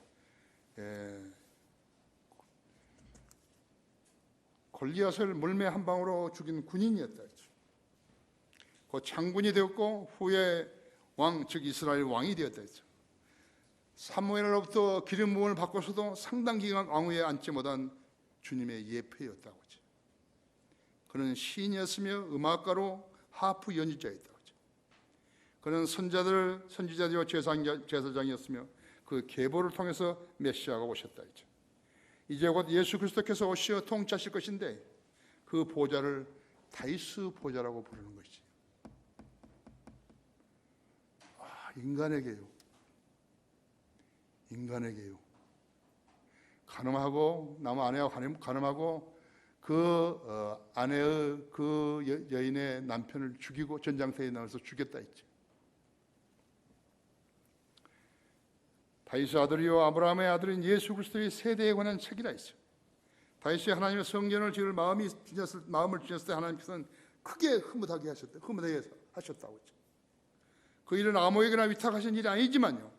골리앗을 물매 한 방으로 죽인 군인이었다. 그 장군이 되었고 후에 왕, 즉 이스라엘 왕이 되었다. 사무엘로부터 기름 부음을 받고서도 상당 기간 왕위에 앉지 못한 주님의 예표였다고 하죠. 그는 시인이었으며 음악가로 하프 연주자였다고 하죠. 그는 선지자들과 제사장이었으며 그 계보를 통해서 메시아가 오셨다 했죠. 이제 곧 예수 그리스도께서 오시어 통치하실 것인데 그 보좌를 다윗의 보좌라고 부르는 것이지. 인간에게요. 간음하고 남 아내와 간음하고 그 아내의 그 여인의 남편을 죽이고 전장터에 나와서 죽였다 했죠. 다윗의 아들이요 아브라함의 아들인 예수 그리스도의 세대에 관한 책이라 했어요. 다윗이 하나님의 성전을 지을 마음을 주셨을 때 하나님께서는 크게 흐뭇하게 하셨다고 했죠. 그 일은 아무에게나 위탁하신 일이 아니지만요,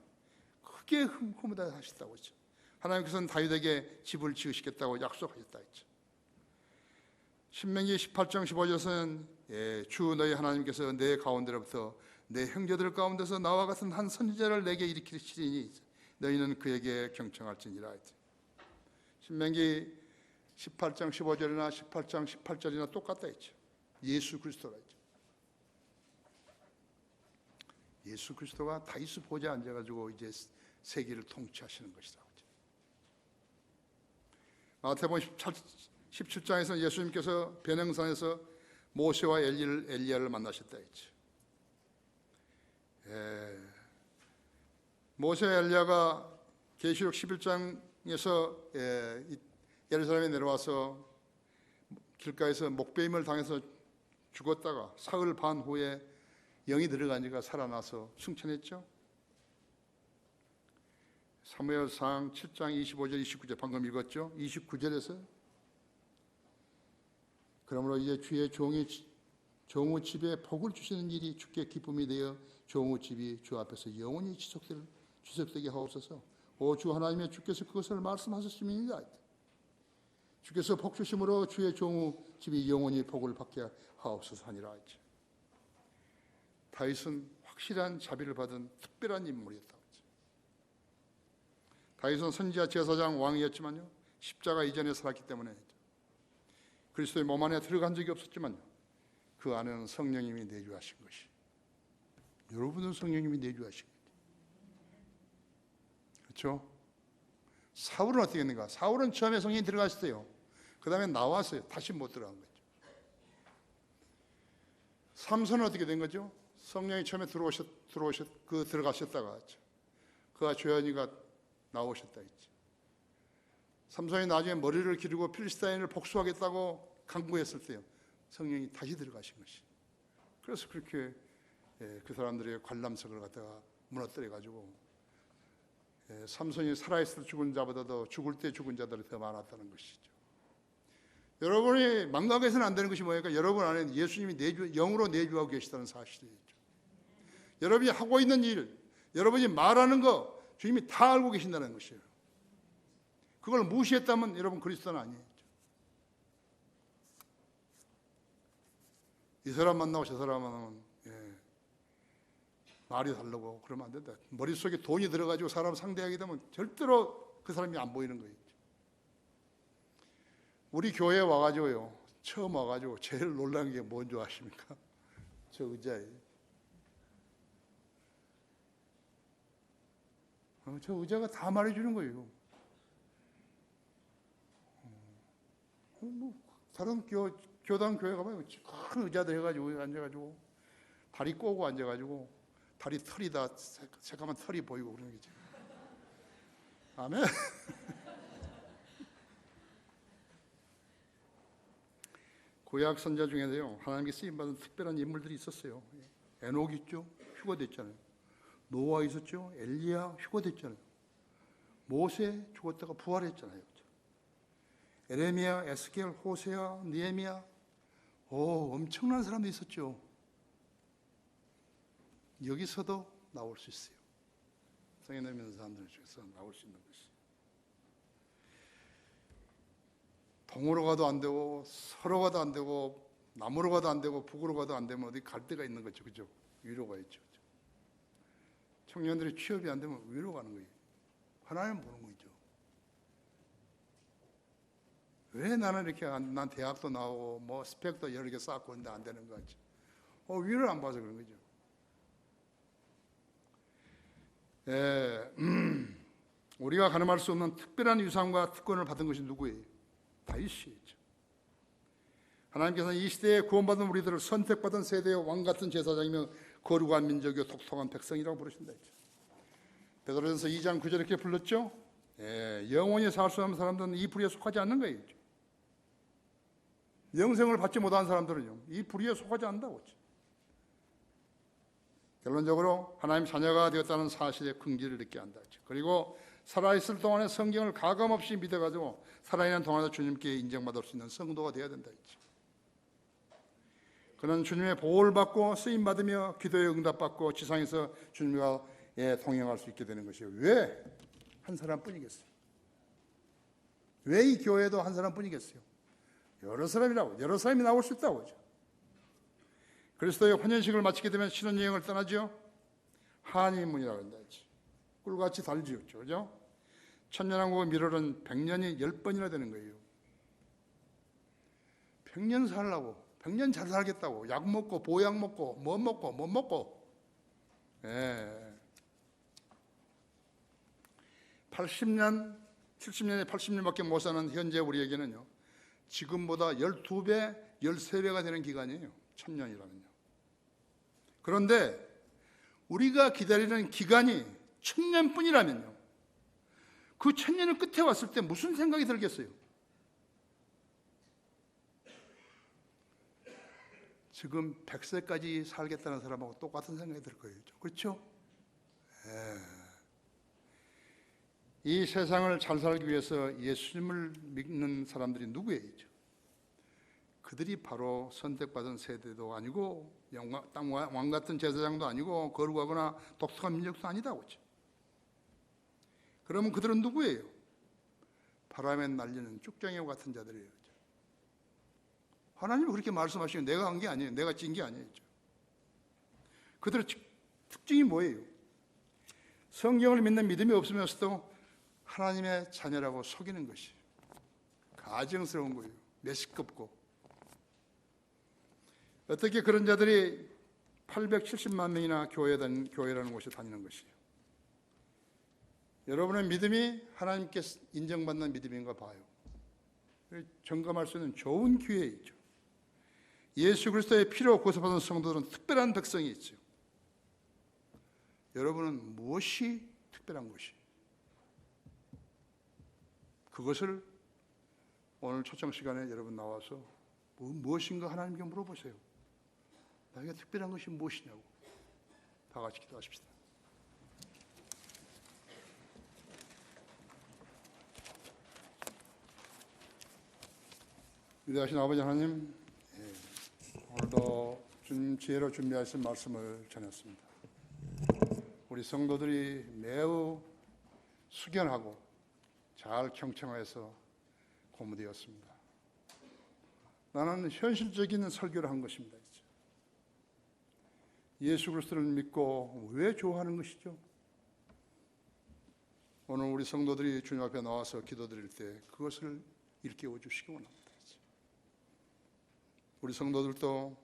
크게 흐뭇하게 하셨다고 했죠. 하나님께서는 다윗에게 집을 지으시겠다고 약속하셨다 했죠. 신명기 18장 15절에서는 주 너희 하나님께서 내 가운데로부터 내 형제들 가운데서 나와 같은 한 선지자를 내게 일으키시리니 너희는 그에게 경청할지니라 했죠. 신명기 18장 15절이나 18장 18절이나 똑같다 했죠. 예수 그리스도라 했죠. 예수 그리스도가 다윗의 보좌에 앉아가지고 이제 세계를 통치하시는 것이다. 마태복음 17장에서 예수님께서 베능산에서 모세와 엘리야를 만나셨다 했죠. 모세와 엘리야가 계시록 11장에서 예루살렘에 내려와서 길가에서 목베임을 당해서 죽었다가 사흘 반 후에 영이 들어가니까 살아나서 승천했죠. 사무엘상 7장 25절 29절 방금 읽었죠. 29절에서 그러므로 이제 주의 종의 집에 복을 주시는 일이 주께 기쁨이 되어 종의 집이 주 앞에서 영원히 지속되게 하옵소서. 오 주 하나님의 주께서 그것을 말씀하셨습니다. 주께서 복 주심으로 주의 종의 집이 영원히 복을 받게 하옵소서 하니라 했죠. 다윗은 확실한 자비를 받은 특별한 인물이었다. 다윗은 선지자, 제사장, 왕이었지만요, 십자가 이전에 살았기 때문에 그리스도의 몸 안에 들어간 적이 없었지만요, 그 안에는 성령님이 내주하신 것이, 여러분은 성령님이 내주하신 거죠. 그렇죠? 사울은 어떻게 했는가? 사울은 처음에 성령이 들어갔어요. 그 다음에 나왔어요. 다시 못 들어간 거죠. 삼손은 어떻게 된 거죠? 성령이 처음에 들어가셨다가 그가 조연이가 나오셨다 했죠. 삼손이 나중에 머리를 기르고 필리스타인을 복수하겠다고 강구했을 때요, 성령이 다시 들어가신 것이. 그래서 그렇게 그 사람들의 관람석을 갖다가 무너뜨려 가지고 삼손이 살아있을 때 죽은 자보다도 죽을 때 죽은 자들이 더 많았다는 것이죠. 여러분이 망각해서는 안 되는 것이 뭐니까 여러분 안에 예수님이 영으로 내주하고 계시다는 사실이죠. 여러분이 하고 있는 일, 여러분이 말하는 거 주님이 다 알고 계신다는 것이에요. 그걸 무시했다면 여러분 그리스도는 아니에요. 이 사람 만나고 저 사람 만나면 말이 다르고 그러면 안 된다. 머릿속에 돈이 들어가지고 사람 상대하게 되면 절대로 그 사람이 안 보이는 거예요. 우리 교회에 와가지고요, 처음 와가지고 제일 놀란 게 뭔지 아십니까? 저 의자예요. 저 의자가 다 말해주는 거예요. 뭐 다른 교단 교회 가면 큰 의자들 해가지고 앉아가지고 다리 꼬고 앉아가지고 다리 털이 다 새까만 털이 보이고 그러는 거죠. 아멘. 구약 선자 중에서요, 하나님께 쓰임받은 특별한 인물들이 있었어요. 에녹 있죠? 휴거됐잖아요. 노아 있었죠? 엘리야 휴거됐잖아요. 모세 죽었다가 부활했잖아요. 에레미야, 에스겔, 호세아, 느헤미야, 엄청난 사람들이 있었죠. 여기서도 나올 수 있어요. 성경에 있는 사람들 중에서 나올 수 있는 것이. 동으로 가도 안 되고 서로 가도 안 되고 남으로 가도 안 되고 북으로 가도 안 되면 어디 갈 데가 있는 거죠. 그죠? 위로 가야죠. 청년들이 취업이 안 되면 위로 가는 거예요. 하나님 보는 거죠. 왜 나는 이렇게 난 대학도 나오고 뭐 스펙도 여러 개 쌓고 있는데 안 되는 거지? 위를 안 봐서 그런 거죠. 우리가 가늠할 수 없는 특별한 유산과 특권을 받은 것이 누구예요? 다윗이죠. 하나님께서는 이 시대에 구원받은 우리들을 선택받은 세대의 왕 같은 제사장이며 거룩한 민족이요 독특한 백성이라고 부르신다 했죠. 베드로전서 2장 9절에 이렇게 불렀죠. 영원히 살 수 없는 사람들은 이 불의에 속하지 않는 거예요. 영생을 받지 못한 사람들은요, 이 불의에 속하지 않는다고 했죠. 결론적으로 하나님 자녀가 되었다는 사실의 긍지를 느껴야 한다 했죠. 그리고 살아있을 동안에 성경을 가감없이 믿어가지고 살아있는 동안에 주님께 인정받을 수 있는 성도가 되어야 된다 했죠. 그는 주님의 보호를 받고 쓰임받으며 기도에 응답받고 지상에서 주님과 동행할 수 있게 되는 것이에요. 왜 한 사람뿐이겠어요? 왜 이 교회도 한 사람뿐이겠어요? 여러 사람이라고, 여러 사람이 나올 수 있다고 하죠. 그리스도의 환연식을 마치게 되면 신혼여행을 떠나죠. 한이문이라고 한다 했죠. 꿀같이 달지었죠. 그죠? 천년왕국의 미래는 100년이 10번이나 되는 거예요. 100년 살라고, 100년 잘 살겠다고, 약 먹고, 보약 먹고, 뭐 먹고, 못 먹고. 80년, 70년에 80년밖에 못 사는 현재 우리에게는요, 지금보다 12배, 13배가 되는 기간이에요. 1000년이라면요. 그런데 우리가 기다리는 기간이 1000년뿐이라면요, 그 1000년을 끝에 왔을 때 무슨 생각이 들겠어요? 지금 100세까지 살겠다는 사람하고 똑같은 생각이 들 거예요. 그렇죠? 이 세상을 잘 살기 위해서 예수님을 믿는 사람들이 누구예요? 그들이 바로 선택받은 세대도 아니고 왕 같은 제사장도 아니고 거룩하거나 독특한 민족도 아니다고 했죠. 그러면 그들은 누구예요? 바람에 날리는 쭉정이와 같은 자들이에요. 하나님이 그렇게 말씀하시면 내가 한 게 아니에요. 내가 찐 게 아니에요. 그들의 특징이 뭐예요? 성경을 믿는 믿음이 없으면서도 하나님의 자녀라고 속이는 것이 가증스러운 거예요. 메시껍고. 어떻게 그런 자들이 870만 명이나 교회라는 곳에 다니는 것이에요? 여러분의 믿음이 하나님께 인정받는 믿음인가 봐요. 점검할 수 있는 좋은 기회이죠. 예수 그리스도의 피로 구속받은 성도들은 특별한 백성이 있죠. 여러분은 무엇이 특별한 것이? 그것을 오늘 초청 시간에 여러분 나와서 무엇인가 하나님께 물어보세요. 나에게 특별한 것이 무엇이냐고. 다 같이 기도하십시다. 위대하신 아버지 하나님, 오늘도 주님 지혜로 준비하신 말씀을 전했습니다. 우리 성도들이 매우 숙연하고 잘 경청해서 고무되었습니다. 나는 현실적인 설교를 한 것입니다. 예수 그리스도를 믿고 왜 좋아하는 것이죠? 오늘 우리 성도들이 주님 앞에 나와서 기도드릴 때 그것을 일깨워 주시기 원합니다. 우리 성도들도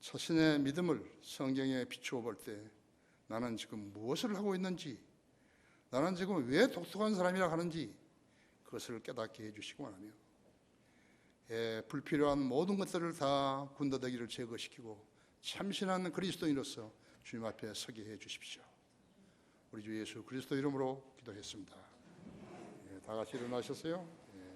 자신의 믿음을 성경에 비추어 볼 때 나는 지금 무엇을 하고 있는지, 나는 지금 왜 독특한 사람이라 하는지 그것을 깨닫게 해주시기 원하며, 불필요한 모든 것들을 다 군더더기를 제거시키고 참신한 그리스도인으로서 주님 앞에 서게 해주십시오. 우리 주 예수 그리스도 이름으로 기도했습니다. 다 같이 일어나셨어요?